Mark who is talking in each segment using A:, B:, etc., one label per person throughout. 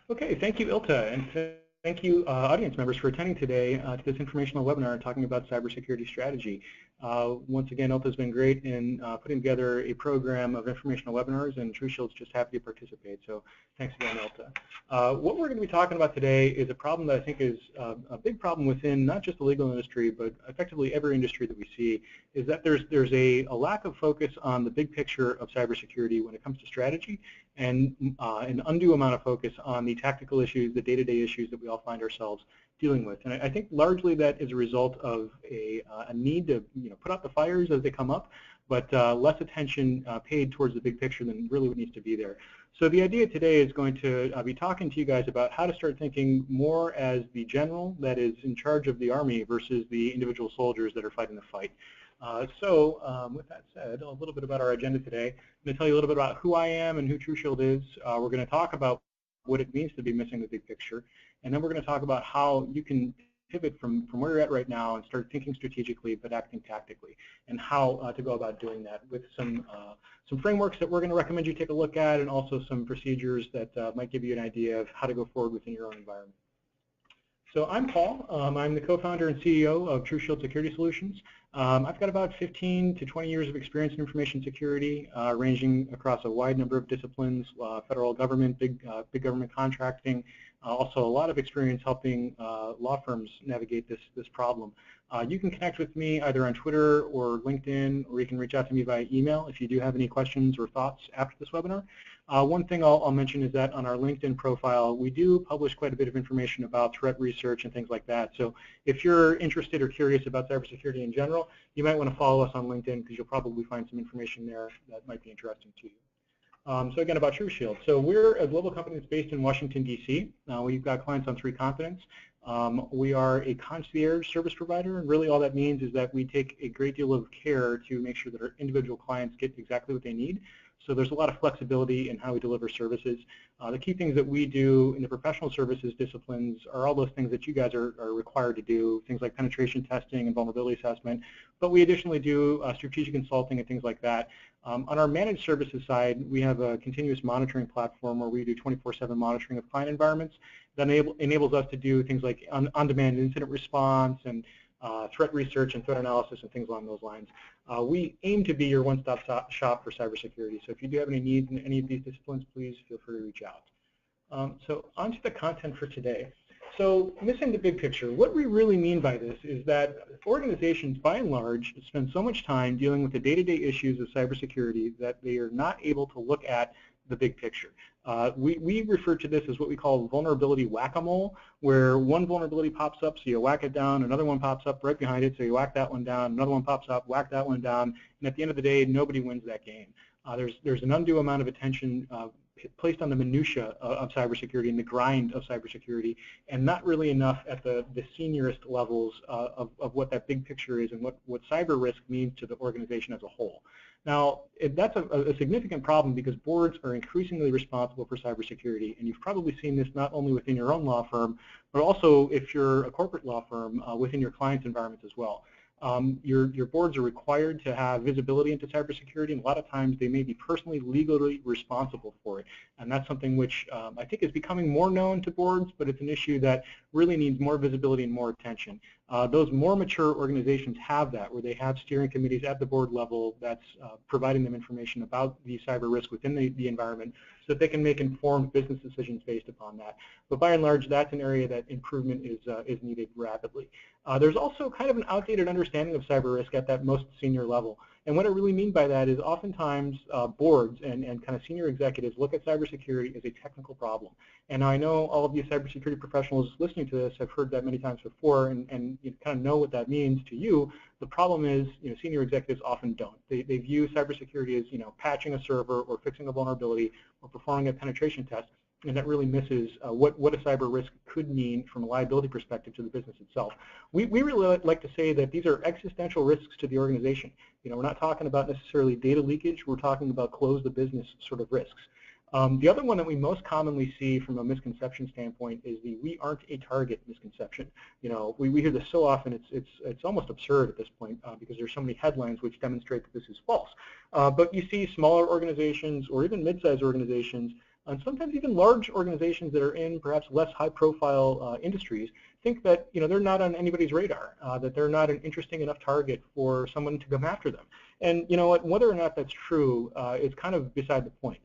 A: Okay, thank you, Ilta, and thank you, audience members, for attending today to this informational webinar talking about cybersecurity strategy. Once again, Ilta has been great in putting together a program of informational webinars, and TruShield's just happy to participate. So thanks again, Ilta. What we're going to be talking about today is a problem that I think is a big problem within not just the legal industry, but effectively every industry that we see, is that there's a lack of focus on the big picture of cybersecurity when it comes to strategy, and an undue amount of focus on the tactical issues, the day-to-day issues that we all find ourselves dealing with. And I think largely that is a result of a need to put out the fires as they come up, but less attention paid towards the big picture than really what needs to be there. So the idea today is going to be talking to you guys about how to start thinking more as the general that is in charge of the army versus the individual soldiers that are fighting the fight. With that said, a little bit about our agenda today. I'm going to tell you a little bit about who I am and who TruShield is. We're going to talk about what it means to be missing the big picture, and then we're going to talk about how you can pivot from where you're at right now and start thinking strategically but acting tactically, and how to go about doing that with some frameworks that we're going to recommend you take a look at, and also some procedures that might give you an idea of how to go forward within your own environment. So I'm Paul. I'm the co-founder and CEO of TruShield Security Solutions. I've got about 15 to 20 years of experience in information security, ranging across a wide number of disciplines, federal government, big government contracting, also a lot of experience helping law firms navigate this problem. You can connect with me either on Twitter or LinkedIn, or you can reach out to me via email if you do have any questions or thoughts after this webinar. One thing I'll mention is that on our LinkedIn profile, we do publish quite a bit of information about threat research and things like that. So if you're interested or curious about cybersecurity in general, you might want to follow us on LinkedIn, because you'll probably find some information there that might be interesting to you. So again, about TruShield. So we're a global company that's based in Washington, D.C. We've got clients on 3 continents. We are a concierge service provider, and really all that means is that we take a great deal of care to make sure that our individual clients get exactly what they need. So there's a lot of flexibility in how we deliver services. The key things that we do in the professional services disciplines are all those things that you guys are required to do, things like penetration testing and vulnerability assessment, but we additionally do strategic consulting and things like that. On our managed services side, we have a continuous monitoring platform where we do 24/7 monitoring of client environments that enables us to do things like on-demand incident response and threat research and threat analysis and things along those lines. We aim to be your one-stop shop for cybersecurity. So if you do have any needs in any of these disciplines, please feel free to reach out. So on to the content for today. So missing the big picture, what we really mean by this is that organizations, by and large, spend so much time dealing with the day-to-day issues of cybersecurity that they are not able to look at the big picture. We refer to this as what we call vulnerability whack-a-mole, where one vulnerability pops up, so you whack it down, another one pops up right behind it, so you whack that one down, another one pops up, whack that one down, and at the end of the day, nobody wins that game. There's an undue amount of attention placed on the minutia of cybersecurity and the grind of cybersecurity, and not really enough at the seniorest levels of what that big picture is and what cyber risk means to the organization as a whole. Now, that's a significant problem, because boards are increasingly responsible for cybersecurity, and you've probably seen this not only within your own law firm, but also if you're a corporate law firm within your clients' environments as well. Your boards are required to have visibility into cybersecurity, and a lot of times they may be personally, legally responsible for it. And that's something which I think is becoming more known to boards, but it's an issue that really needs more visibility and more attention. Those more mature organizations have that, where they have steering committees at the board level that's providing them information about the cyber risk within the environment, so that they can make informed business decisions based upon that. But by and large, that's an area that improvement is needed rapidly. There's also kind of an outdated understanding of cyber risk at that most senior level. And what I really mean by that is oftentimes boards and kind of senior executives look at cybersecurity as a technical problem. And I know all of you cybersecurity professionals listening to this have heard that many times before, and you kind of know what that means to you. The problem is, senior executives often don't. They view cybersecurity as, patching a server or fixing a vulnerability or performing a penetration test, and that really misses what a cyber risk could mean from a liability perspective to the business itself. We really like to say that these are existential risks to the organization. We're not talking about necessarily data leakage. We're talking about close the business sort of risks. The other one that we most commonly see from a misconception standpoint is the "we aren't a target" misconception. We hear this so often, it's almost absurd at this point because there's so many headlines which demonstrate that this is false. But you see smaller organizations or even mid-sized organizations and sometimes even large organizations that are in perhaps less high-profile industries think that they're not on anybody's radar, that they're not an interesting enough target for someone to come after them. And you know what? Whether or not that's true is kind of beside the point.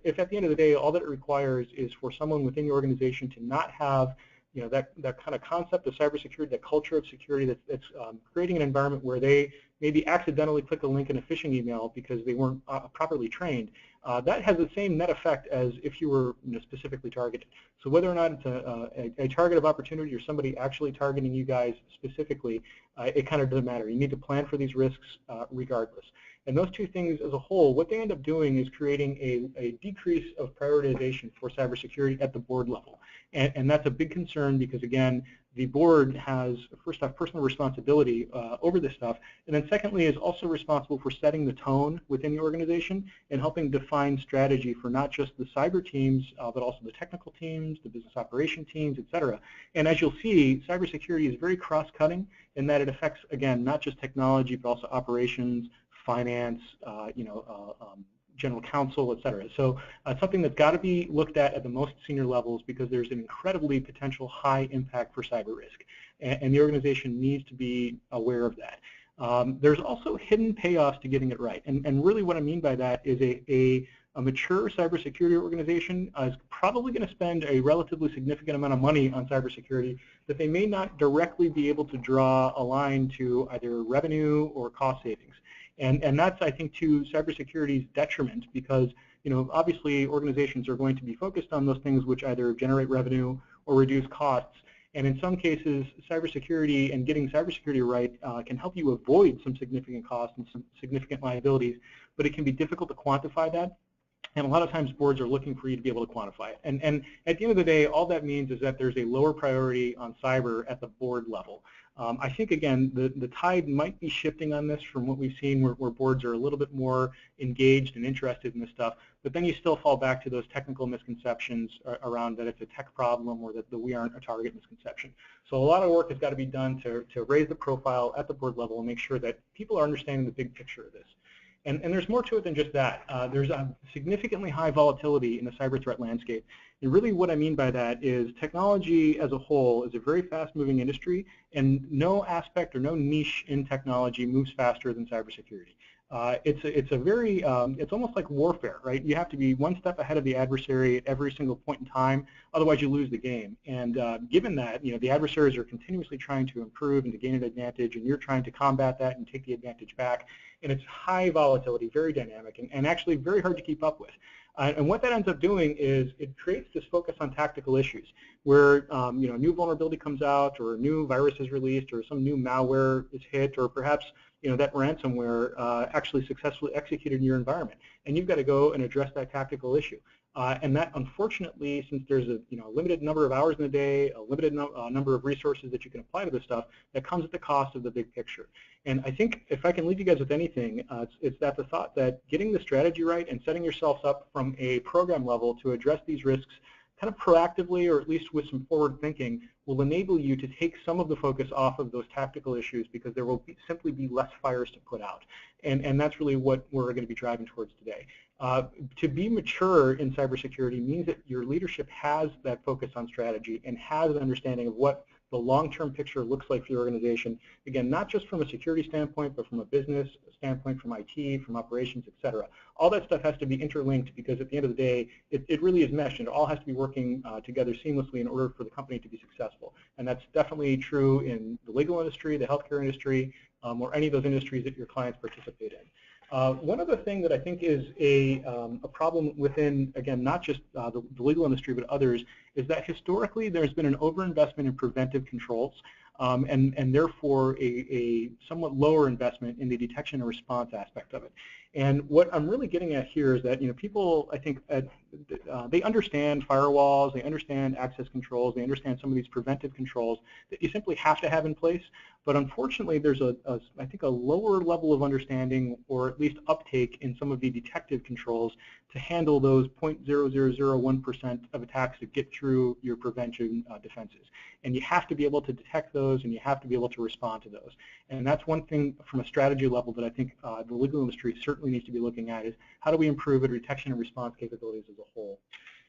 A: If at the end of the day all that it requires is for someone within your organization to not have that kind of concept of cybersecurity, that culture of security that's creating an environment where they maybe accidentally click a link in a phishing email because they weren't properly trained, that has the same net effect as if you were specifically targeted. So whether or not it's a target of opportunity or somebody actually targeting you guys specifically, it kind of doesn't matter. You need to plan for these risks regardless. And those two things as a whole, what they end up doing is creating a decrease of prioritization for cybersecurity at the board level. And that's a big concern because, again, the board has, first off, personal responsibility over this stuff, and then secondly is also responsible for setting the tone within the organization and helping define strategy for not just the cyber teams, but also the technical teams, the business operation teams, et cetera. And as you'll see, cybersecurity is very cross-cutting in that it affects, again, not just technology, but also operations, finance, general counsel, et cetera. So it's something that's got to be looked at the most senior levels because there's an incredibly potential high impact for cyber risk, and the organization needs to be aware of that. There's also hidden payoffs to getting it right, and really what I mean by that is a mature cybersecurity organization is probably going to spend a relatively significant amount of money on cybersecurity that they may not directly be able to draw a line to either revenue or cost savings. And that's, I think, to cybersecurity's detriment because, obviously organizations are going to be focused on those things which either generate revenue or reduce costs. And in some cases, cybersecurity and getting cybersecurity right can help you avoid some significant costs and some significant liabilities, but it can be difficult to quantify that. And a lot of times boards are looking for you to be able to quantify it. And at the end of the day, all that means is that there's a lower priority on cyber at the board level. I think, again, the tide might be shifting on this from what we've seen where boards are a little bit more engaged and interested in this stuff, but then you still fall back to those technical misconceptions around that it's a tech problem or that we aren't a target misconception. So a lot of work has got to be done to raise the profile at the board level and make sure that people are understanding the big picture of this. And there's more to it than just that. There's a significantly high volatility in the cyber threat landscape. And really what I mean by that is technology as a whole is a very fast-moving industry, and no aspect or no niche in technology moves faster than cybersecurity. It's almost like warfare, right? You have to be one step ahead of the adversary at every single point in time, otherwise you lose the game. And given that, the adversaries are continuously trying to improve and to gain an advantage, and you're trying to combat that and take the advantage back, and it's high volatility, very dynamic, and actually very hard to keep up with. And what that ends up doing is it creates this focus on tactical issues where a new vulnerability comes out or a new virus is released or some new malware is hit or perhaps that ransomware actually successfully executed in your environment. And you've got to go and address that tactical issue. And that, unfortunately, since there's a limited number of hours in the day, a limited number of resources that you can apply to this stuff, that comes at the cost of the big picture. And I think if I can leave you guys with anything, it's that the thought that getting the strategy right and setting yourselves up from a program level to address these risks kind of proactively or at least with some forward thinking will enable you to take some of the focus off of those tactical issues because there will simply be less fires to put out. And that's really what we're going to be driving towards today. To be mature in cybersecurity means that your leadership has that focus on strategy and has an understanding of what the long-term picture looks like for your organization. Again, not just from a security standpoint, but from a business standpoint, from IT, from operations, et cetera. All that stuff has to be interlinked because at the end of the day, it really is meshed and it all has to be working together seamlessly in order for the company to be successful. And that's definitely true in the legal industry, the healthcare industry, or any of those industries that your clients participate in. One other thing that I think is a problem within, again, not just the legal industry but others, is that historically there's been an overinvestment in preventive controls and therefore a somewhat lower investment in the detection and response aspect of it. And what I'm really getting at here is that people, I think, they understand firewalls, they understand access controls, they understand some of these preventive controls that you simply have to have in place. But unfortunately, there's I think a lower level of understanding or at least uptake in some of the detective controls to handle those 0.0001% of attacks that get through your prevention defenses. And you have to be able to detect those and you have to be able to respond to those. And that's one thing from a strategy level that I think the legal industry certainly needs to be looking at is how do we improve the detection and response capabilities as a whole.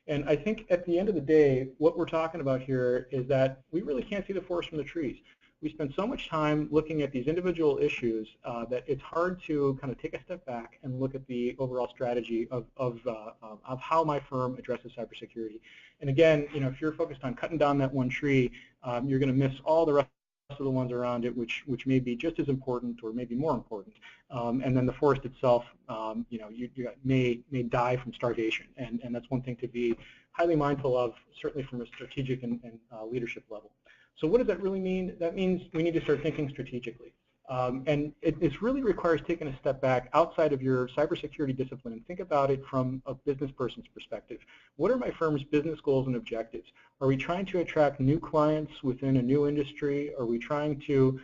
A: And I think at the end of the day, what we're talking about here is that we really can't see the forest from the trees. We spend so much time looking at these individual issues that it's hard to kind of take a step back and look at the overall strategy of how my firm addresses cybersecurity. And again, if you're focused on cutting down that one tree, you're going to miss all the rest of the ones around it, which may be just as important or maybe more important. And then the forest itself, you may die from starvation, and that's one thing to be highly mindful of, certainly from a strategic and leadership level. So what does that really mean? That means we need to start thinking strategically. And it really requires taking a step back outside of your cybersecurity discipline and think about it from a business person's perspective. What are my firm's business goals and objectives? Are we trying to attract new clients within a new industry? Are we trying to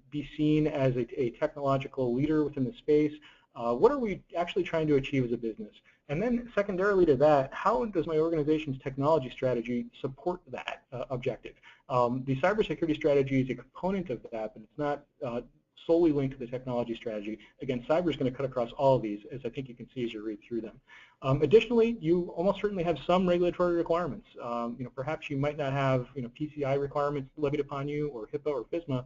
A: be seen as a technological leader within the space? What are we actually trying to achieve as a business? And then secondarily to that, how does my organization's technology strategy support that objective? The cybersecurity strategy is a component of that, but it's not solely linked to the technology strategy. Again, cyber is going to cut across all of these, as I think you can see as you read through them. Additionally, you almost certainly have some regulatory requirements. Perhaps you might not have PCI requirements levied upon you, or HIPAA or FISMA,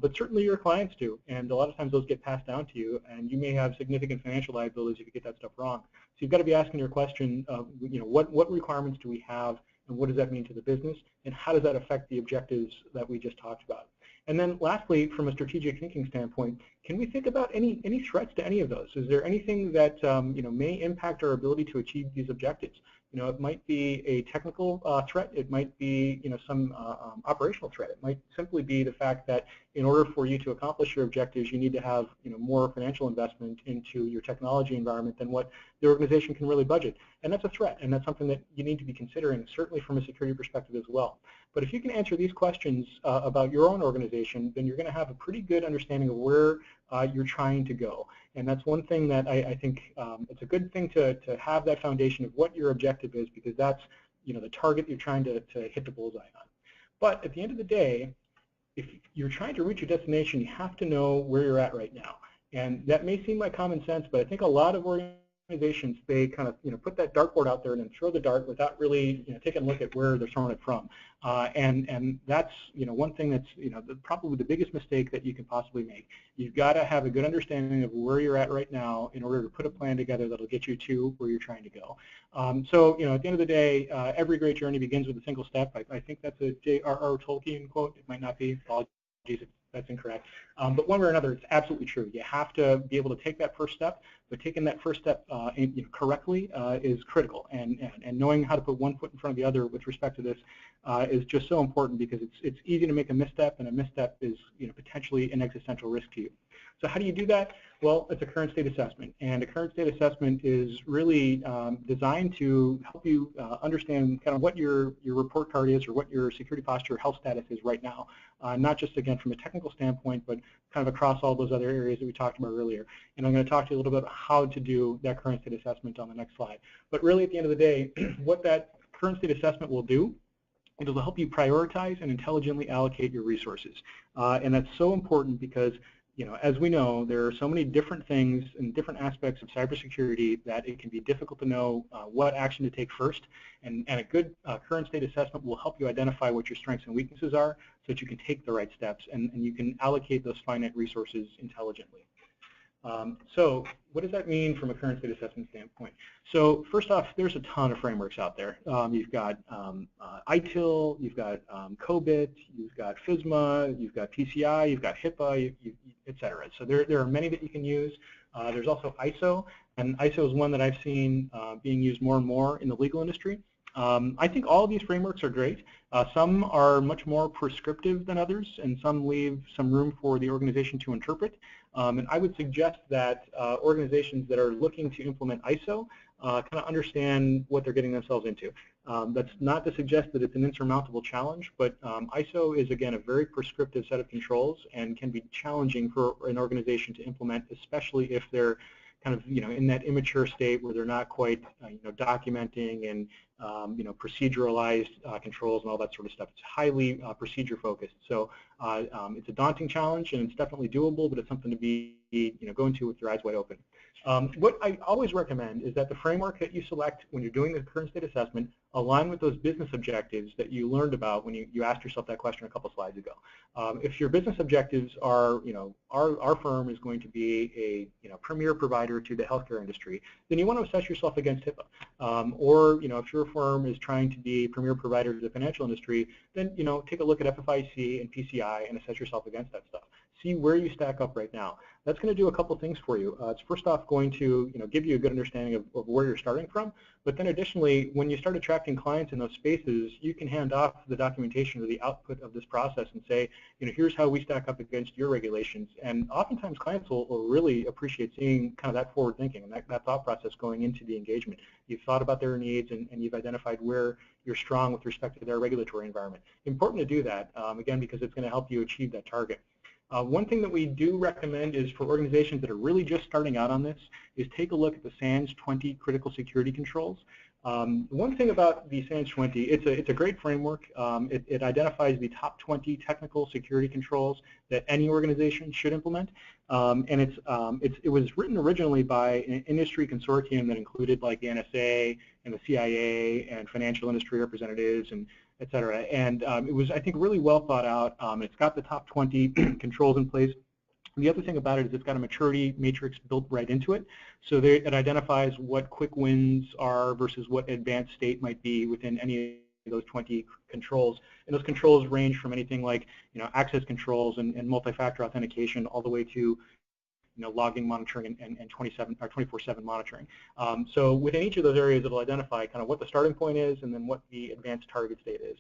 A: but certainly your clients do, and a lot of times those get passed down to you, and you may have significant financial liabilities if you get that stuff wrong. So you've got to be asking your question of, what requirements do we have, and what does that mean to the business, and how does that affect the objectives that we just talked about? And then lastly, from a strategic thinking standpoint, can we think about any threats to any of those? Is there anything that may impact our ability to achieve these objectives? It might be a technical threat. It might be some operational threat. It might simply be the fact that in order for you to accomplish your objectives, you need to have more financial investment into your technology environment than what the organization can really budget. And that's a threat, and that's something that you need to be considering, certainly from a security perspective as well. But if you can answer these questions about your own organization, then you're going to have a pretty good understanding of where you're trying to go. And that's one thing that I think it's a good thing to have that foundation of what your objective is, because that's the target you're trying to hit the bullseye on. But at the end of the day, if you're trying to reach your destination, you have to know where you're at right now. And that may seem like common sense, but I think a lot of organizations, they kind of put that dartboard out there and then throw the dart without really taking a look at where they're throwing it from. And that's one thing that's probably the biggest mistake that you can possibly make. You've got to have a good understanding of where you're at right now in order to put a plan together that'll get you to where you're trying to go. So at the end of the day, every great journey begins with a single step. I think that's a J.R.R. Tolkien quote. It might not be. Apologies if that's incorrect. But one way or another, it's absolutely true. You have to be able to take that first step, but taking that first step correctly is critical. And knowing how to put one foot in front of the other with respect to this is just so important, because it's easy to make a misstep, and a misstep is potentially an existential risk to you. So how do you do that? Well, it's a current state assessment, and a current state assessment is really designed to help you understand kind of what your report card is, or what your security posture or health status is right now, not just, again, from a technical standpoint, but kind of across all those other areas that we talked about earlier. And I'm going to talk to you a little bit about how to do that current state assessment on the next slide. But really, at the end of the day, what that current state assessment will do, it'll help you prioritize and intelligently allocate your resources. And that's so important because as we know, there are so many different things and different aspects of cybersecurity that it can be difficult to know what action to take first. And a good current state assessment will help you identify what your strengths and weaknesses are, so that you can take the right steps and you can allocate those finite resources intelligently. So what does that mean from a current state assessment standpoint? So first off, there's a ton of frameworks out there. You've got ITIL, you've got COBIT, you've got FISMA, you've got PCI, you've got HIPAA, et cetera. So there are many that you can use. There's also ISO, and ISO is one that I've seen being used more and more in the legal industry. I think all of these frameworks are great. Some are much more prescriptive than others, and some leave some room for the organization to interpret. And I would suggest that organizations that are looking to implement ISO kind of understand what they're getting themselves into. That's not to suggest that it's an insurmountable challenge, but ISO is, again, a very prescriptive set of controls and can be challenging for an organization to implement, especially if they're kind of in that immature state where they're not quite documenting and proceduralized controls and all that sort of stuff. It's highly procedure focused. So it's a daunting challenge, and it's definitely doable, but it's something to be go into with your eyes wide open. What I always recommend is that the framework that you select when you're doing the current state assessment align with those business objectives that you learned about when you asked yourself that question a couple slides ago. If your business objectives are, our firm is going to be a premier provider to the healthcare industry, then you want to assess yourself against HIPAA. Or if your firm is trying to be a premier provider to the financial industry, then take a look at FFIC and PCI and assess yourself against that stuff. See where you stack up right now. That's going to do a couple things for you. It's first off going to give you a good understanding of where you're starting from, but then additionally, when you start attracting clients in those spaces, you can hand off the documentation or the output of this process and say, here's how we stack up against your regulations. And oftentimes clients will really appreciate seeing kind of that forward thinking and that thought process going into the engagement. You've thought about their needs and you've identified where you're strong with respect to their regulatory environment. Important to do that, again, because it's going to help you achieve that target. One thing that we do recommend is for organizations that are really just starting out on this is take a look at the SANS 20 critical security controls. One thing about the SANS 20, it's a great framework. It identifies the top 20 technical security controls that any organization should implement. And it was written originally by an industry consortium that included like the NSA and the CIA and financial industry representatives and et cetera. And it was, I think, really well thought out. It's got the top 20 controls in place. The other thing about it is it's got a maturity matrix built right into it. So it identifies what quick wins are versus what advanced state might be within any of those 20 controls. And those controls range from anything like access controls and multi-factor authentication all the way to logging monitoring and 24/7 monitoring. So within each of those areas, it'll identify kind of what the starting point is and then what the advanced target state is.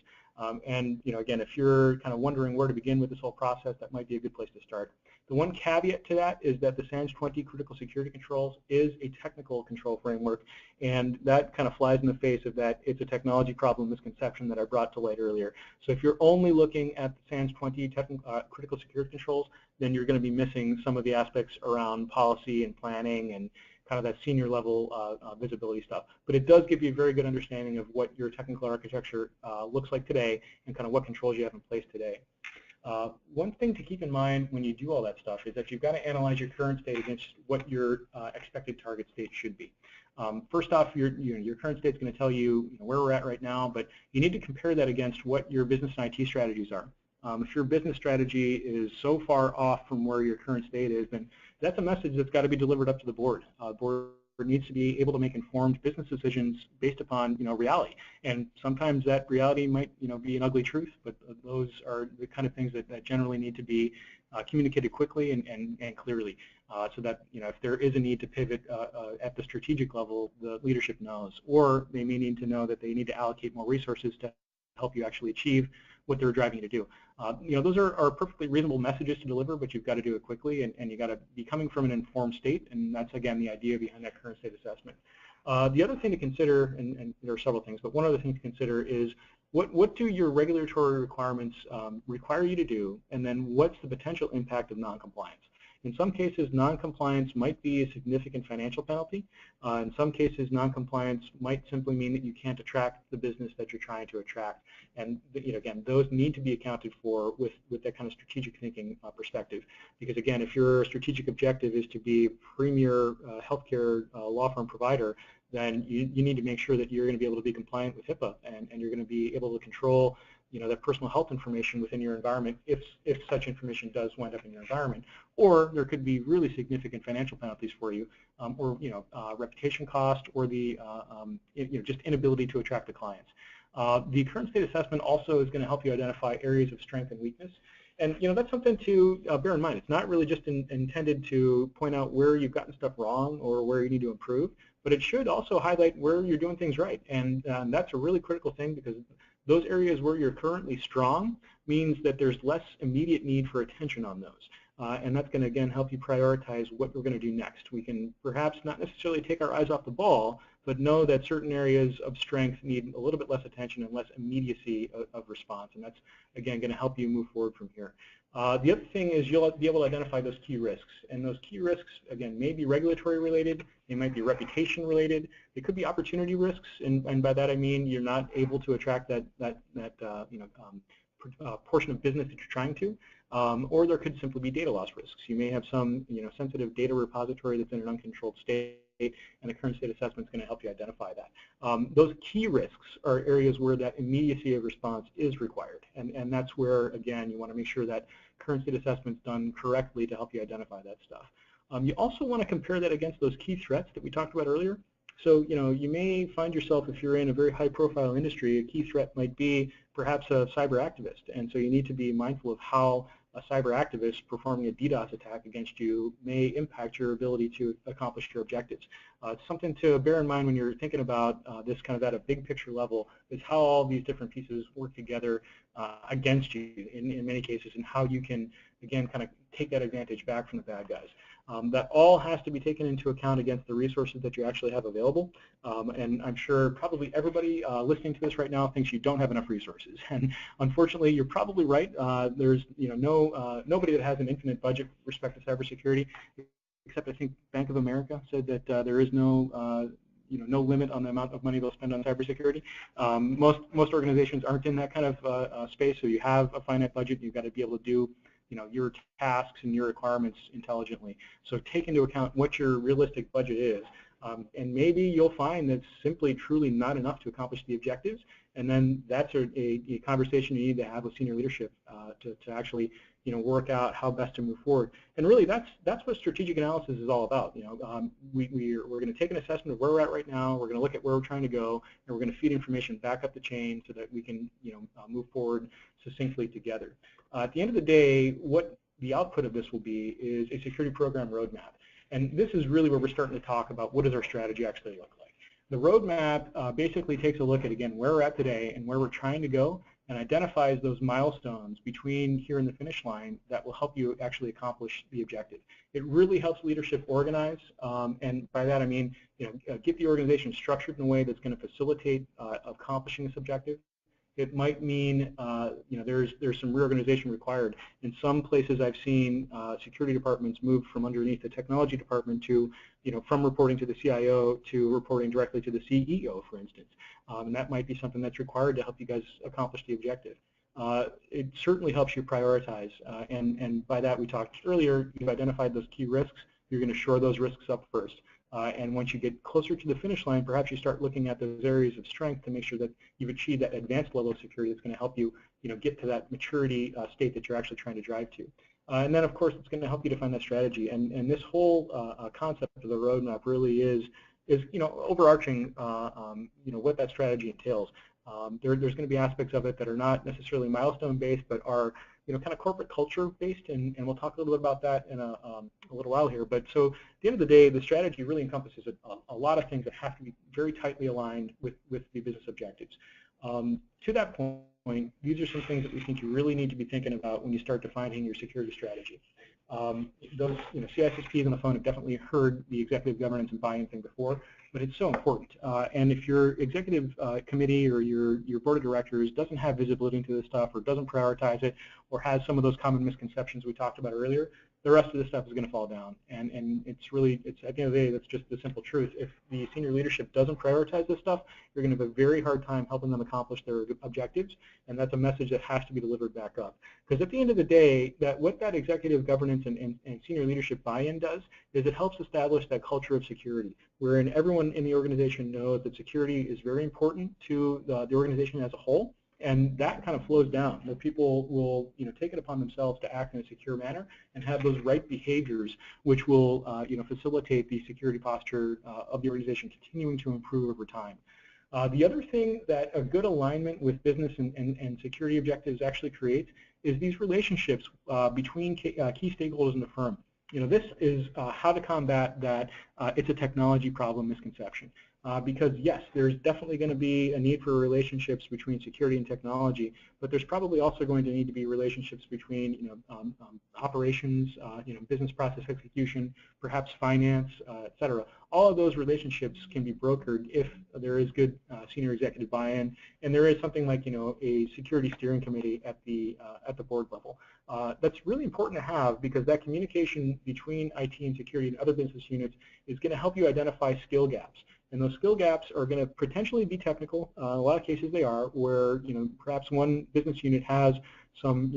A: And again, if you're kind of wondering where to begin with this whole process, that might be a good place to start. The one caveat to that is that the SANS 20 critical security controls is a technical control framework, and that kind of flies in the face of that it's a technology problem misconception that I brought to light earlier. So if you're only looking at the SANS 20 critical security controls, then you're going to be missing some of the aspects around policy and planning and kind of that senior level visibility stuff. But it does give you a very good understanding of what your technical architecture looks like today and kind of what controls you have in place today. One thing to keep in mind when you do all that stuff is that you've got to analyze your current state against what your expected target state should be. First off, your current state is going to tell you where we're at right now, but you need to compare that against what your business and IT strategies are. If your business strategy is so far off from where your current state is, then that's a message that's got to be delivered up to the board. Board needs to be able to make informed business decisions based upon reality, and sometimes that reality might be an ugly truth, but those are the kind of things that generally need to be communicated quickly and clearly, so that if there is a need to pivot at the strategic level, the leadership knows, or they may need to know that they need to allocate more resources to help you actually achieve what they're driving you to do. Those are perfectly reasonable messages to deliver, but you've got to do it quickly, and you've got to be coming from an informed state, and that's, again, the idea behind that current state assessment. The other thing to consider, and there are several things, but one other thing to consider is what do your regulatory requirements require you to do, and then what's the potential impact of noncompliance? In some cases, noncompliance might be a significant financial penalty. In some cases, noncompliance might simply mean that you can't attract the business that you're trying to attract. And again, those need to be accounted for with that kind of strategic thinking perspective. Because again, if your strategic objective is to be a premier healthcare law firm provider, then you need to make sure that you're going to be able to be compliant with HIPAA, and you're going to be able to control that personal health information within your environment if such information does wind up in your environment. Or there could be really significant financial penalties for you, or reputation cost, or the just inability to attract the clients. The current state assessment also is going to help you identify areas of strength and weakness. And that's something to bear in mind. It's not really just intended to point out where you've gotten stuff wrong or where you need to improve, but it should also highlight where you're doing things right. And that's a really critical thing, because those areas where you're currently strong means that there's less immediate need for attention on those. And that's going to, again, help you prioritize what we're going to do next. We can perhaps not necessarily take our eyes off the ball, but know that certain areas of strength need a little bit less attention and less immediacy of response. And that's, again, going to help you move forward from here. The other thing is you'll be able to identify those key risks. And those key risks, again, may be regulatory related. They might be reputation related. They could be opportunity risks. And by that I mean you're not able to attract that portion of business that you're trying to, or there could simply be data loss risks. You may have some sensitive data repository that's in an uncontrolled state, and the current state assessment is going to help you identify that. Those key risks are areas where that immediacy of response is required, and that's where, again, you want to make sure that current state assessment is done correctly to help you identify that stuff. You also want to compare that against those key threats that we talked about earlier. So, you may find yourself, if you're in a very high-profile industry, a key threat might be perhaps a cyber activist, and so you need to be mindful of how a cyber activist performing a DDoS attack against you may impact your ability to accomplish your objectives. It's something to bear in mind when you're thinking about this kind of at a big picture level, is how all these different pieces work together against you in many cases, and how you can, again, kind of take that advantage back from the bad guys. That all has to be taken into account against the resources that you actually have available. And I'm sure probably everybody listening to this right now thinks you don't have enough resources. And unfortunately, you're probably right. There's nobody that has an infinite budget with respect to cybersecurity, except I think Bank of America said that there is no no limit on the amount of money they'll spend on cybersecurity. Most organizations aren't in that kind of space, so you have a finite budget. You've got to be able to do your tasks and your requirements intelligently. So take into account what your realistic budget is. And maybe you'll find that's simply truly not enough to accomplish the objectives, and then that's a conversation you need to have with senior leadership to actually work out how best to move forward. And really that's what strategic analysis is all about. We're going to take an assessment of where we're at right now, we're going to look at where we're trying to go, and we're going to feed information back up the chain so that we can move forward succinctly together. At the end of the day, what the output of this will be is a security program roadmap. And this is really where we're starting to talk about what does our strategy actually look like. The roadmap basically takes a look at, again, where we're at today and where we're trying to go, and identifies those milestones between here and the finish line that will help you actually accomplish the objective. It really helps leadership organize, and by that I mean get the organization structured in a way that's going to facilitate accomplishing this objective. It might mean there's some reorganization required. In some places I've seen security departments move from underneath the technology department to, from reporting to the CIO to reporting directly to the CEO, for instance. And that might be something that's required to help you guys accomplish the objective. It certainly helps you prioritize, and by that we talked earlier, you've identified those key risks. You're going to shore those risks up first. And once you get closer to the finish line, perhaps you start looking at those areas of strength to make sure that you've achieved that advanced level of security that's going to help you, get to that maturity state that you're actually trying to drive to. And then, of course, it's going to help you define that strategy. And this whole concept of the roadmap really is overarching, what that strategy entails. There's going to be aspects of it that are not necessarily milestone-based, but are kind of corporate culture-based, and we'll talk a little bit about that in a little while here. But so at the end of the day, the strategy really encompasses a lot of things that have to be very tightly aligned with the business objectives. To that point, these are some things that we think you really need to be thinking about when you start defining your security strategy. Those CISSPs on the phone have definitely heard the executive governance and buy-in thing before, but it's so important. And if your executive committee or your board of directors doesn't have visibility into this stuff, or doesn't prioritize it, or has some of those common misconceptions we talked about earlier, the rest of this stuff is going to fall down. And it's at the end of the day, that's just the simple truth. If the senior leadership doesn't prioritize this stuff, you're going to have a very hard time helping them accomplish their objectives, and that's a message that has to be delivered back up. Because at the end of the day, what that executive governance and senior leadership buy-in does is it helps establish that culture of security, wherein everyone in the organization knows that security is very important to the organization as a whole. And that kind of flows down. The people will, take it upon themselves to act in a secure manner and have those right behaviors, which will, facilitate the security posture of the organization continuing to improve over time. The other thing that a good alignment with business and security objectives actually creates is these relationships between key stakeholders in the firm. This is how to combat that it's a technology problem misconception. Because yes, there's definitely going to be a need for relationships between security and technology, but there's probably also going to need to be relationships between operations, business process execution, perhaps finance, et cetera. All of those relationships can be brokered if there is good senior executive buy-in, and there is something like a security steering committee at the board level. That's really important to have, because that communication between IT and security and other business units is going to help you identify skill gaps. And those skill gaps are going to potentially be technical. In a lot of cases they are, where perhaps one business unit has some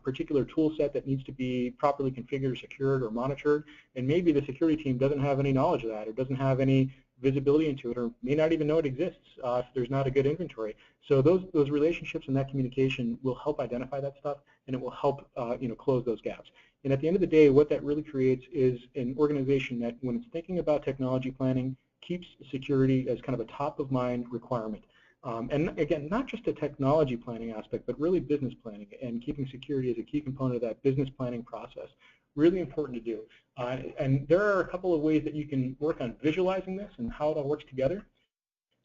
A: particular tool set that needs to be properly configured, secured, or monitored, and maybe the security team doesn't have any knowledge of that, or doesn't have any visibility into it, or may not even know it exists if there's not a good inventory. So those relationships and that communication will help identify that stuff, and it will help close those gaps. And at the end of the day, what that really creates is an organization that, when it's thinking about technology planning, keeps security as kind of a top-of-mind requirement. And again, not just a technology planning aspect, but really business planning, and keeping security as a key component of that business planning process. Really important to do. And there are a couple of ways that you can work on visualizing this and how it all works together.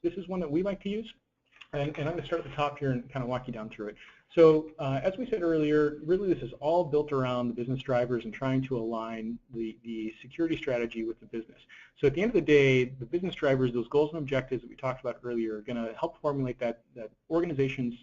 A: This is one that we like to use. And I'm going to start at the top here and kind of walk you down through it. So as we said earlier, really this is all built around the business drivers and trying to align the security strategy with the business. So at the end of the day, the business drivers, those goals and objectives that we talked about earlier, are going to help formulate that organization's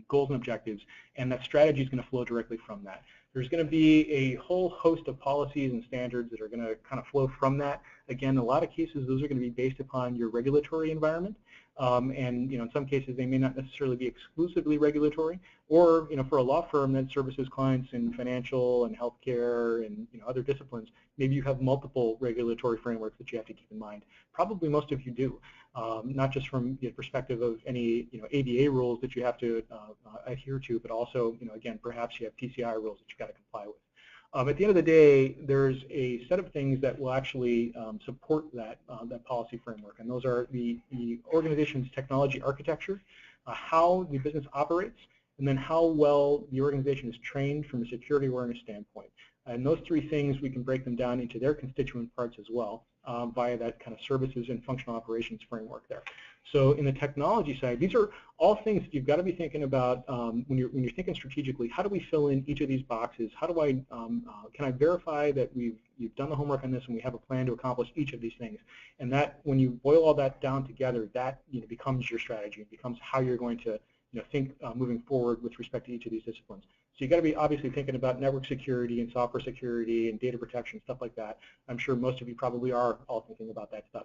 A: goals and objectives, and that strategy is going to flow directly from that. There's going to be a whole host of policies and standards that are going to kind of flow from that. Again, in a lot of cases, those are going to be based upon your regulatory environment. And in some cases they may not necessarily be exclusively regulatory, or for a law firm that services clients in financial and healthcare and other disciplines, maybe you have multiple regulatory frameworks that you have to keep in mind. Probably most of you do, not just from the perspective of any ABA rules that you have to adhere to, but also again, perhaps you have PCI rules that you've got to comply with. At the end of the day, there's a set of things that will actually support that policy framework, and those are the organization's technology architecture, how the business operates, and then how well the organization is trained from a security awareness standpoint. And those three things, we can break them down into their constituent parts as well via that kind of services and functional operations framework there. So in the technology side, these are all things that you've got to be thinking about when you're thinking strategically. How do we fill in each of these boxes? How do I can I verify that you've done the homework on this and we have a plan to accomplish each of these things? And that, when you boil all that down together, that becomes your strategy. It becomes how you're going to think moving forward with respect to each of these disciplines. So you've got to be obviously thinking about network security and software security and data protection, stuff like that. I'm sure most of you probably are all thinking about that stuff.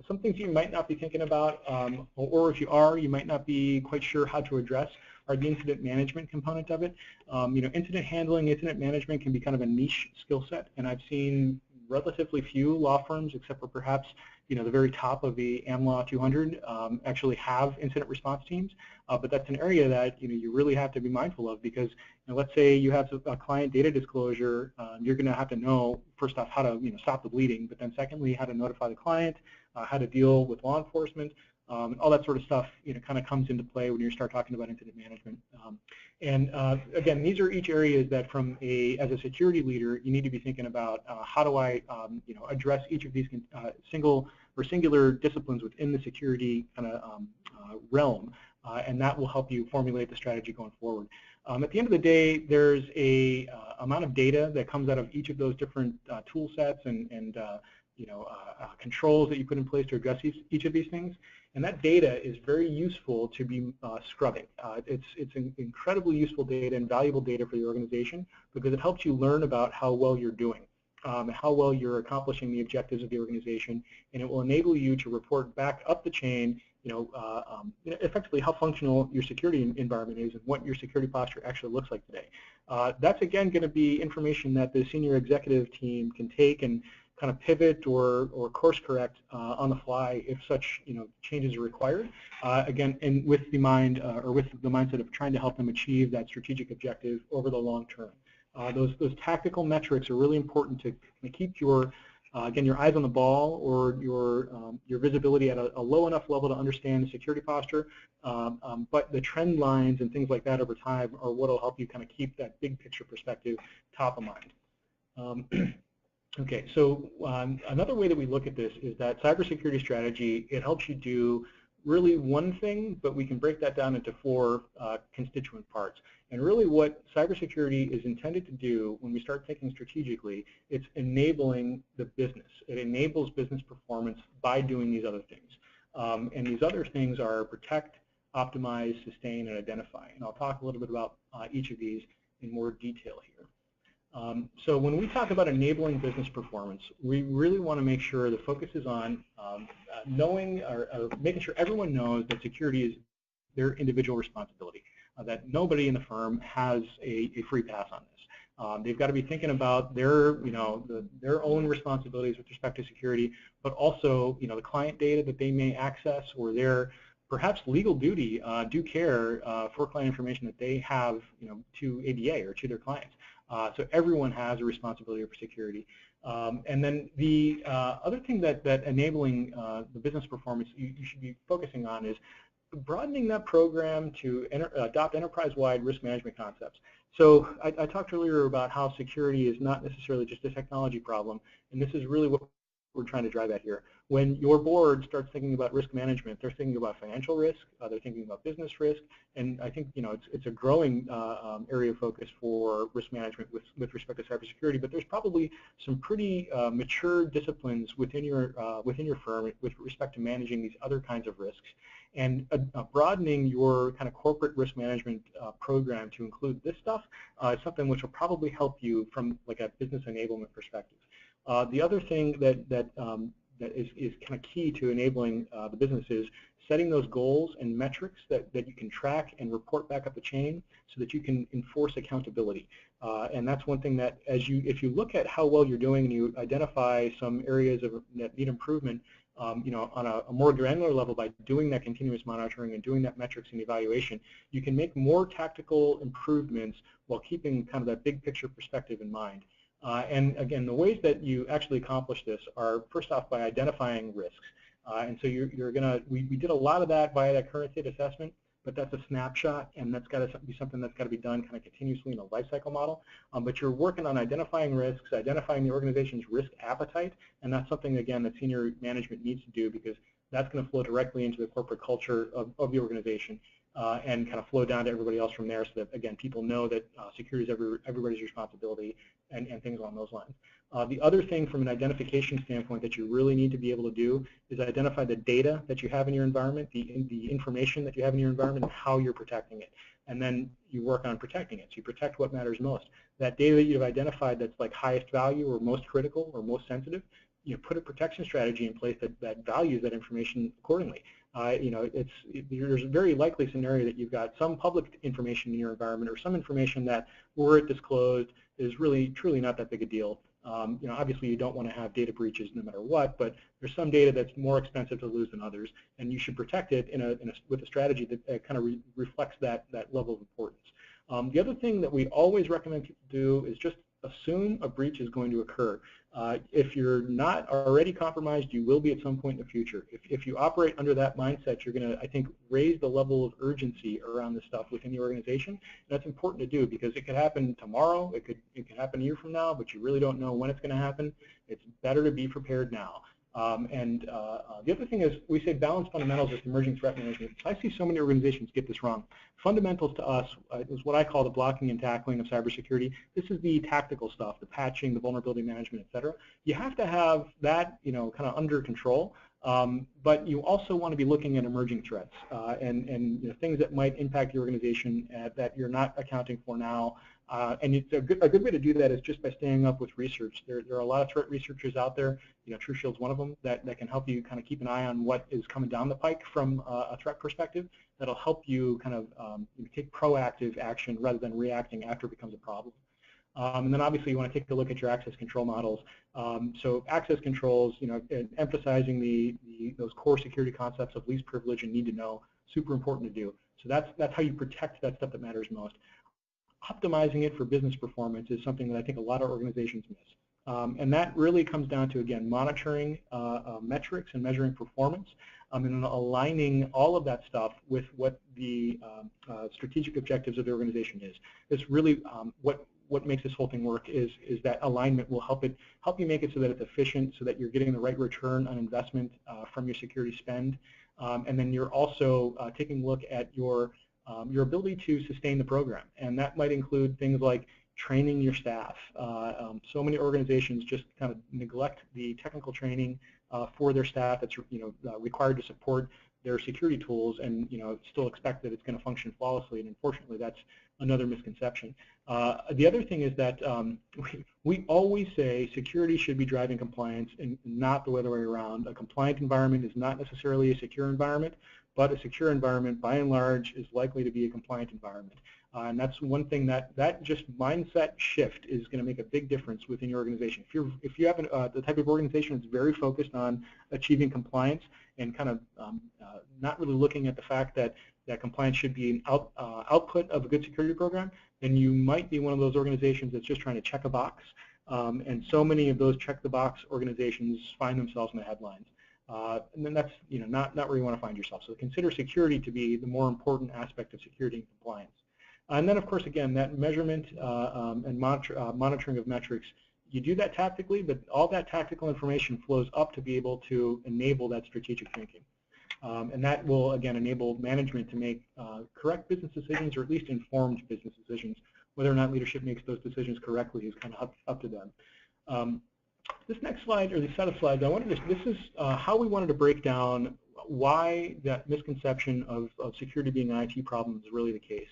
A: Some things you might not be thinking about, or if you are, you might not be quite sure how to address, are the incident management component of it. Incident handling, incident management can be kind of a niche skill set, and I've seen relatively few law firms, except for perhaps the very top of the AmLaw 200, actually have incident response teams. But that's an area that you really have to be mindful of, because let's say you have a client data disclosure, you're going to have to know first off how to stop the bleeding, but then secondly how to notify the client, how to deal with law enforcement. And all that sort of stuff kind of comes into play when you start talking about incident management. Again, these are each areas that as a security leader, you need to be thinking about how do I address each of these singular disciplines within the security kind of realm, and that will help you formulate the strategy going forward. At the end of the day, there's a amount of data that comes out of each of those different tool sets and controls that you put in place to address each of these things. And that data is very useful to be scrubbing. It's incredibly useful data and valuable data for the organization, because it helps you learn about how well you're doing, how well you're accomplishing the objectives of the organization, and it will enable you to report back up the chain, effectively how functional your security environment is and what your security posture actually looks like today. That's again going to be information that the senior executive team can take and kind of pivot or course correct on the fly if such changes are required. Again, and with the mindset of trying to help them achieve that strategic objective over the long term. Those tactical metrics are really important to keep your eyes on the ball, or your visibility at a low enough level to understand the security posture, but the trend lines and things like that over time are what will help you kind of keep that big picture perspective top of mind. Okay, so another way that we look at this is that cybersecurity strategy, it helps you do really one thing, but we can break that down into four constituent parts. And really what cybersecurity is intended to do when we start thinking strategically, it's enabling the business. It enables business performance by doing these other things. And these other things are protect, optimize, sustain, and identify. And I'll talk a little bit about each of these in more detail here. So when we talk about enabling business performance, we really want to make sure the focus is on knowing or making sure everyone knows that security is their individual responsibility, that nobody in the firm has a free pass on this. They've got to be thinking about their, their own responsibilities with respect to security, but also, the client data that they may access or their perhaps legal duty, due care for client information that they have, to ABA or to their clients. So everyone has a responsibility for security. And then the other thing that enabling the business performance you should be focusing on is broadening that program to adopt enterprise-wide risk management concepts. So I talked earlier about how security is not necessarily just a technology problem, and this is really what we're trying to drive at here. When your board starts thinking about risk management, they're thinking about financial risk, they're thinking about business risk, and I think it's a growing area of focus for risk management with respect to cybersecurity. But there's probably some pretty mature disciplines within your firm with respect to managing these other kinds of risks, and broadening your kind of corporate risk management program to include this stuff is something which will probably help you from like a business enablement perspective. The other thing that is kind of key to enabling the business is setting those goals and metrics that you can track and report back up the chain so that you can enforce accountability. And that's one thing that if you look at how well you're doing and you identify some areas that need improvement, on a more granular level by doing that continuous monitoring and doing that metrics and evaluation, you can make more tactical improvements while keeping kind of that big picture perspective in mind. And again, the ways that you actually accomplish this are first off by identifying risks. And so we did a lot of that via that current state assessment, but that's a snapshot, and that's got to be something that's got to be done kind of continuously in a life cycle model. But you're working on identifying risks, identifying the organization's risk appetite, and that's something, again, that senior management needs to do because that's going to flow directly into the corporate culture of the organization and kind of flow down to everybody else from there so that, again, people know that security is everybody's responsibility and things along those lines. The other thing from an identification standpoint that you really need to be able to do is identify the data that you have in your environment, the information that you have in your environment, and how you're protecting it. And then you work on protecting it. So you protect what matters most. That data that you've identified that's like highest value or most critical or most sensitive, put a protection strategy in place that values that information accordingly. There's a very likely scenario that you've got some public information in your environment or some information that, were it disclosed, is really truly not that big a deal. Obviously you don't want to have data breaches no matter what, but there's some data that's more expensive to lose than others, and you should protect it with a strategy that kind of reflects that level of importance. The other thing that we always recommend people do is just assume a breach is going to occur. If you're not already compromised, you will be at some point in the future. If you operate under that mindset, you're going to, I think, raise the level of urgency around this stuff within the organization. And that's important to do because it could happen tomorrow, it could happen a year from now, but you really don't know when it's going to happen. It's better to be prepared now. The other thing is we say balanced fundamentals with emerging threat management. I see so many organizations get this wrong. Fundamentals to us is what I call the blocking and tackling of cybersecurity. This is the tactical stuff, the patching, the vulnerability management, et cetera. You have to have that, kind of under control. But you also want to be looking at emerging threats and things that might impact your organization that you're not accounting for now. And it's a good way to do that is just by staying up with research. There are a lot of threat researchers out there. TruShield's one of them that can help you kind of keep an eye on what is coming down the pike from a threat perspective. That'll help you kind of take proactive action rather than reacting after it becomes a problem. And then obviously you want to take a look at your access control models. So access controls, emphasizing those core security concepts of least privilege and need to know, super important to do. So that's how you protect that stuff that matters most. Optimizing it for business performance is something that I think a lot of organizations miss. And that really comes down to, again, monitoring metrics and measuring performance and then aligning all of that stuff with what the strategic objectives of the organization is. It's really what makes this whole thing work is that alignment will help you make it so that it's efficient, so that you're getting the right return on investment from your security spend. And then you're also taking a look at your ability to sustain the program, and that might include things like training your staff. So many organizations just kind of neglect the technical training for their staff that's required to support their security tools and still expect that it's going to function flawlessly. And unfortunately, that's another misconception. The other thing is that we always say security should be driving compliance and not the other way around. A compliant environment is not necessarily a secure environment, but a secure environment, by and large, is likely to be a compliant environment. And that's one thing that just mindset shift is going to make a big difference within your organization. If you have the type of organization that's very focused on achieving compliance and kind of not really looking at the fact that compliance should be an output of a good security program, then you might be one of those organizations that's just trying to check a box. And so many of those check-the-box organizations find themselves in the headlines. And then that's not where you want to find yourself. So consider security to be the more important aspect of security and compliance. And then, of course, again, that measurement and monitoring of metrics, you do that tactically, but all that tactical information flows up to be able to enable that strategic thinking. And that will, again, enable management to make correct business decisions, or at least informed business decisions. Whether or not leadership makes those decisions correctly is kind of up to them. This next slide, or the set of slides, this is how we wanted to break down why that misconception of security being an IT problem is really the case.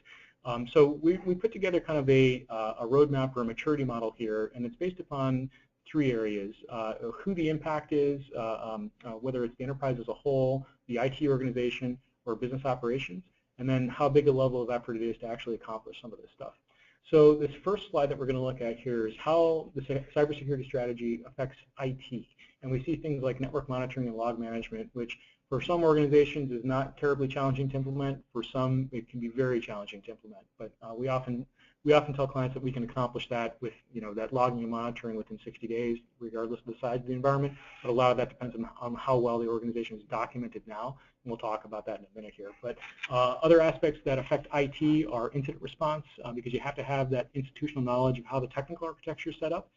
A: So we put together kind of a roadmap or a maturity model here, and it's based upon three areas: who the impact is, whether it's the enterprise as a whole, the IT organization, or business operations, and then how big a level of effort it is to actually accomplish some of this stuff. So this first slide that we're going to look at here is how the cybersecurity strategy affects IT. And we see things like network monitoring and log management, which for some organizations is not terribly challenging to implement. For some, it can be very challenging to implement. But we often tell clients that we can accomplish that with that logging and monitoring within 60 days, regardless of the size of the environment. But a lot of that depends on how well the organization is documented now. And we'll talk about that in a minute here. But other aspects that affect IT are incident response, because you have to have that institutional knowledge of how the technical architecture is set up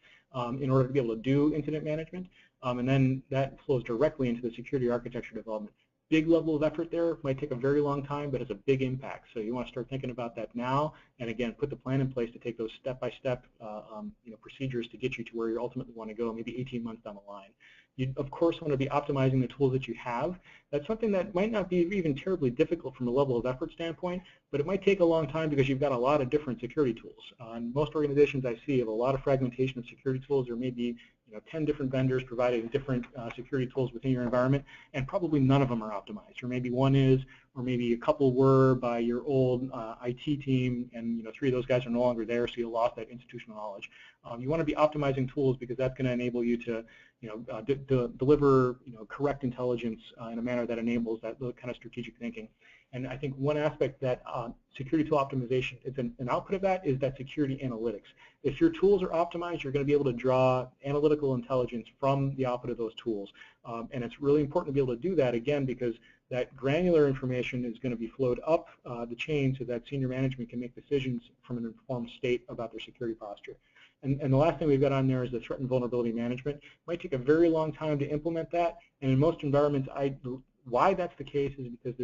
A: in order to be able to do incident management. And then that flows directly into the security architecture development. Big level of effort there, might take a very long time, but it's a big impact. So you want to start thinking about that now, and again, put the plan in place to take those step-by-step procedures to get you to where you ultimately want to go, maybe 18 months down the line. You, of course, want to be optimizing the tools that you have. That's something that might not be even terribly difficult from a level of effort standpoint, but it might take a long time because you've got a lot of different security tools. Most organizations I see have a lot of fragmentation of security tools. There may be 10 different vendors providing different security tools within your environment, and probably none of them are optimized. Or maybe one is, or maybe a couple were by your old IT team, and 3 of those guys are no longer there, so you lost that institutional knowledge. You want to be optimizing tools because that's going to enable you to deliver correct intelligence in a manner that enables that kind of strategic thinking. And I think one aspect that security tool optimization is an output of that is that security analytics. If your tools are optimized, you're going to be able to draw analytical intelligence from the output of those tools. And it's really important to be able to do that, again, because that granular information is going to be flowed up the chain so that senior management can make decisions from an informed state about their security posture. And the last thing we've got on there is the threat and vulnerability management. It might take a very long time to implement that, and in most environments, why that's the case is because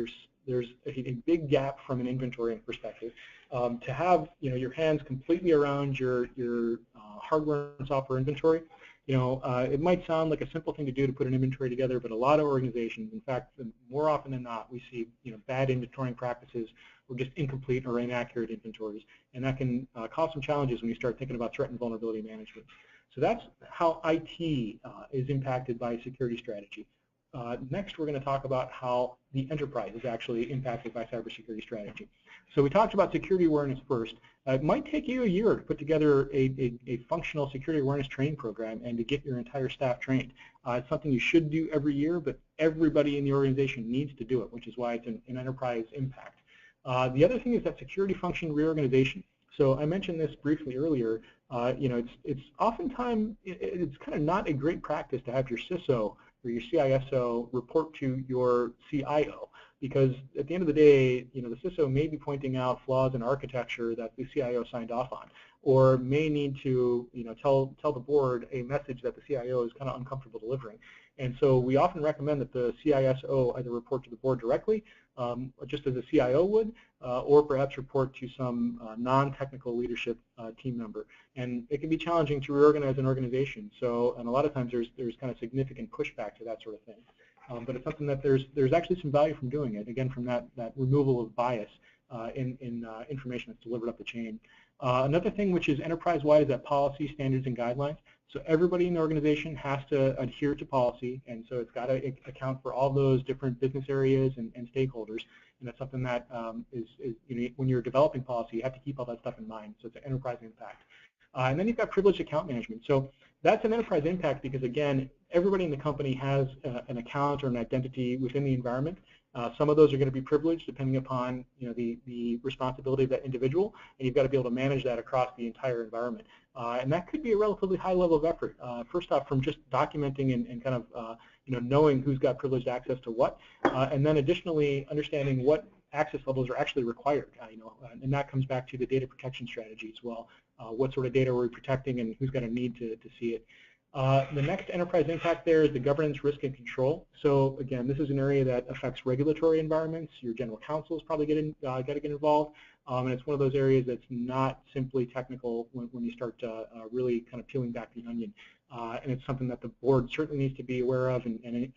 A: there's a big gap from an inventory perspective. To have your hands completely around your hardware and software inventory, it might sound like a simple thing to do to put an inventory together, but a lot of organizations, in fact, more often than not, we see bad inventorying practices or just incomplete or inaccurate inventories, and that can cause some challenges when you start thinking about threat and vulnerability management. So that's how IT is impacted by security strategy. Next, we're going to talk about how the enterprise is actually impacted by cybersecurity strategy. So we talked about security awareness first. It might take you a year to put together a functional security awareness training program and to get your entire staff trained. It's something you should do every year, but everybody in the organization needs to do it, which is why it's an enterprise impact. The other thing is that security function reorganization. So I mentioned this briefly earlier. It's oftentimes it's kind of not a great practice to have your CISO or your CISO report to your CIO, because at the end of the day, the CISO may be pointing out flaws in architecture that the CIO signed off on, or may need to tell the board a message that the CIO is kind of uncomfortable delivering. And so we often recommend that the CISO either report to the board directly, just as a CIO would, or perhaps report to some non-technical leadership team member. And it can be challenging to reorganize an organization. So, and a lot of times there's kind of significant pushback to that sort of thing. but it's something that there's actually some value from doing it, again, from that removal of bias in information that's delivered up the chain. Another thing which is enterprise-wide is that policy, standards, and guidelines. So everybody in the organization has to adhere to policy, and so it's got to account for all those different business areas and stakeholders. And that's something that is when you're developing policy, you have to keep all that stuff in mind. So it's an enterprise impact. And then you've got privileged account management. So that's an enterprise impact because, again, everybody in the company has an account or an identity within the environment. Some of those are going to be privileged depending upon the responsibility of that individual, and you've got to be able to manage that across the entire environment. And that could be a relatively high level of effort. First off, from just documenting and kind of knowing who's got privileged access to what, and then additionally understanding what access levels are actually required. And that comes back to the data protection strategy as well. What sort of data are we protecting, and who's got a need to see it? The next enterprise impact there is the governance, risk, and control. So again, this is an area that affects regulatory environments. Your general counsel is probably got to get involved, and it's one of those areas that's not simply technical when you start really kind of peeling back the onion. And it's something that the board certainly needs to be aware of, and it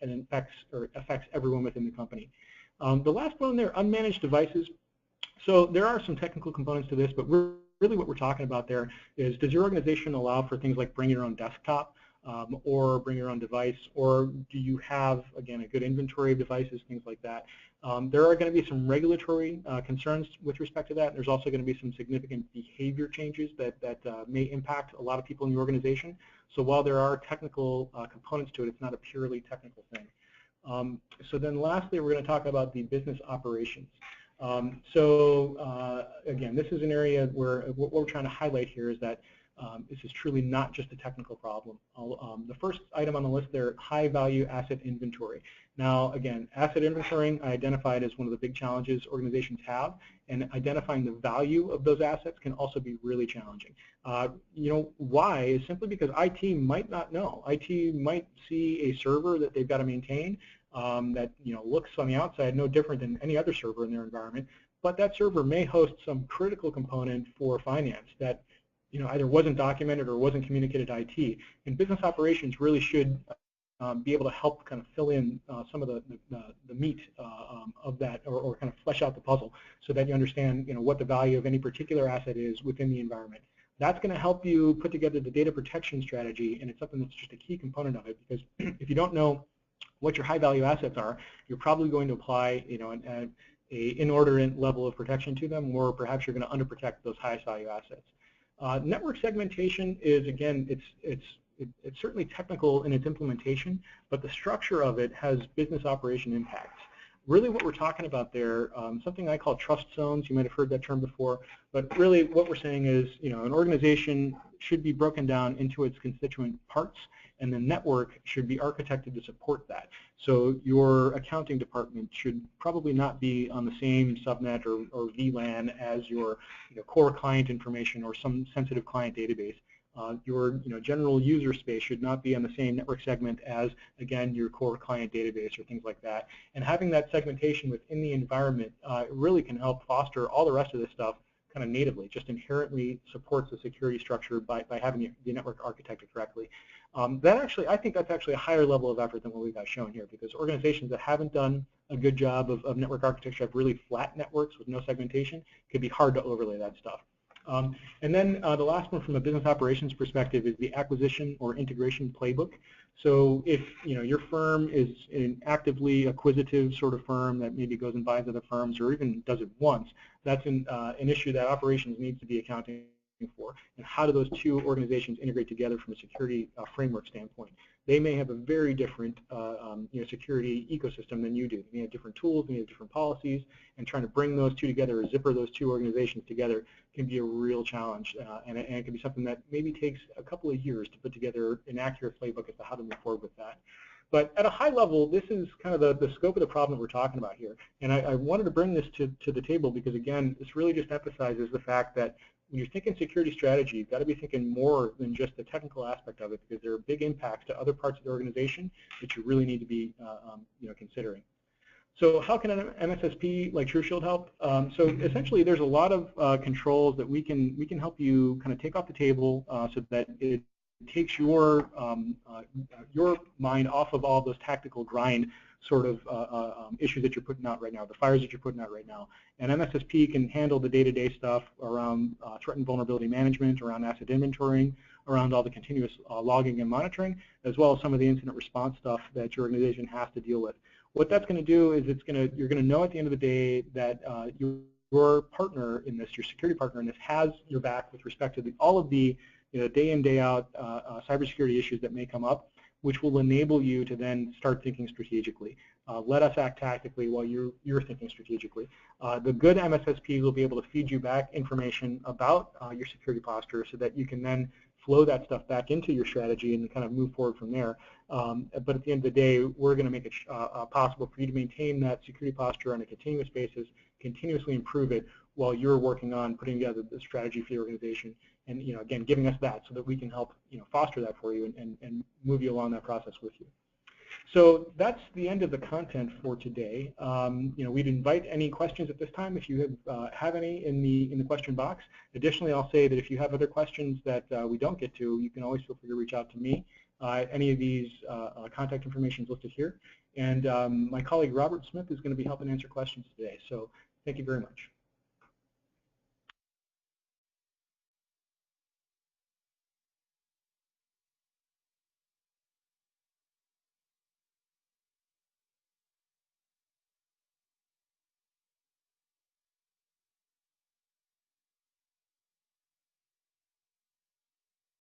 A: affects everyone within the company. The last one there, unmanaged devices. So there are some technical components to this, but really what we're talking about there is, does your organization allow for things like bring your own desktop or bring your own device, or do you have, again, a good inventory of devices, things like that? There are going to be some regulatory concerns with respect to that. There's also going to be some significant behavior changes that may impact a lot of people in the organization. So while there are technical components to it, it's not a purely technical thing. So then lastly, we're going to talk about the business operations. Again, this is an area where what we're trying to highlight here is that this is truly not just a technical problem. The first item on the list there, high value asset inventory. Now again, asset inventorying I identified as one of the big challenges organizations have, and identifying the value of those assets can also be really challenging. Why is simply because IT might not know. IT might see a server that they've got to maintain that looks on the outside no different than any other server in their environment, but that server may host some critical component for finance that either wasn't documented or wasn't communicated to IT. And business operations really should be able to help kind of fill in some of the meat of that, or kind of flesh out the puzzle so that you understand what the value of any particular asset is within the environment. That's going to help you put together the data protection strategy, and it's something that's just a key component of it, because if you don't know what your high value assets are, you're probably going to apply an inordinate level of protection to them, or perhaps you're going to underprotect those highest value assets. Network segmentation is, again, it's certainly technical in its implementation, but the structure of it has business operation impacts. Really what we're talking about there, something I call trust zones, you might have heard that term before, but really what we're saying is, an organization should be broken down into its constituent parts, and the network should be architected to support that. So your accounting department should probably not be on the same subnet or VLAN as your core client information or some sensitive client database. Your general user space should not be on the same network segment as, again, your core client database or things like that. And having that segmentation within the environment really can help foster all the rest of this stuff kind of natively, just inherently supports the security structure by having the network architected correctly. I think that's actually a higher level of effort than what we've got shown here, because organizations that haven't done a good job of network architecture, have really flat networks with no segmentation, could be hard to overlay that stuff. And then the last one from a business operations perspective is the acquisition or integration playbook. So if your firm is an actively acquisitive sort of firm that maybe goes and buys other firms or even does it once, that's an issue that operations needs to be accounting for. And how do those two organizations integrate together from a security framework standpoint? They may have a very different security ecosystem than you do. They have different tools, they have different policies, and trying to bring those two together, or zipper those two organizations together, can be a real challenge. And it can be something that maybe takes a couple of years to put together an accurate playbook as to how to move forward with that. But at a high level, this is kind of the scope of the problem that we're talking about here. And I wanted to bring this to the table because, again, this really just emphasizes the fact that when you're thinking security strategy, you've got to be thinking more than just the technical aspect of it, because there are big impacts to other parts of the organization that you really need to be considering. So how can an MSSP like TruShield help? So essentially, there's a lot of controls that we can help you kind of take off the table so that it takes your mind off of all those tactical grind, sort of issues that you're putting out right now, the fires that you're putting out right now. And MSSP can handle the day-to-day stuff around threat and vulnerability management, around asset inventorying, around all the continuous logging and monitoring, as well as some of the incident response stuff that your organization has to deal with. What that's going to do is you're going to know at the end of the day that your partner in this, your security partner in this, has your back with respect to all of the day in, day out cybersecurity issues that may come up, which will enable you to then start thinking strategically. Let us act tactically while you're thinking strategically. The good MSSPs will be able to feed you back information about your security posture so that you can then flow that stuff back into your strategy and kind of move forward from there. But at the end of the day, we're going to make it possible for you to maintain that security posture on a continuous basis, continuously improve it while you're working on putting together the strategy for your organization. And again, giving us that so that we can help foster that for you and move you along that process with you. So that's the end of the content for today. We'd invite any questions at this time if you have any in the question box. Additionally, I'll say that if you have other questions that we don't get to, you can always feel free to reach out to me. Any of these contact information is listed here. And my colleague Robert Smith is going to be helping answer questions today. So thank you very much.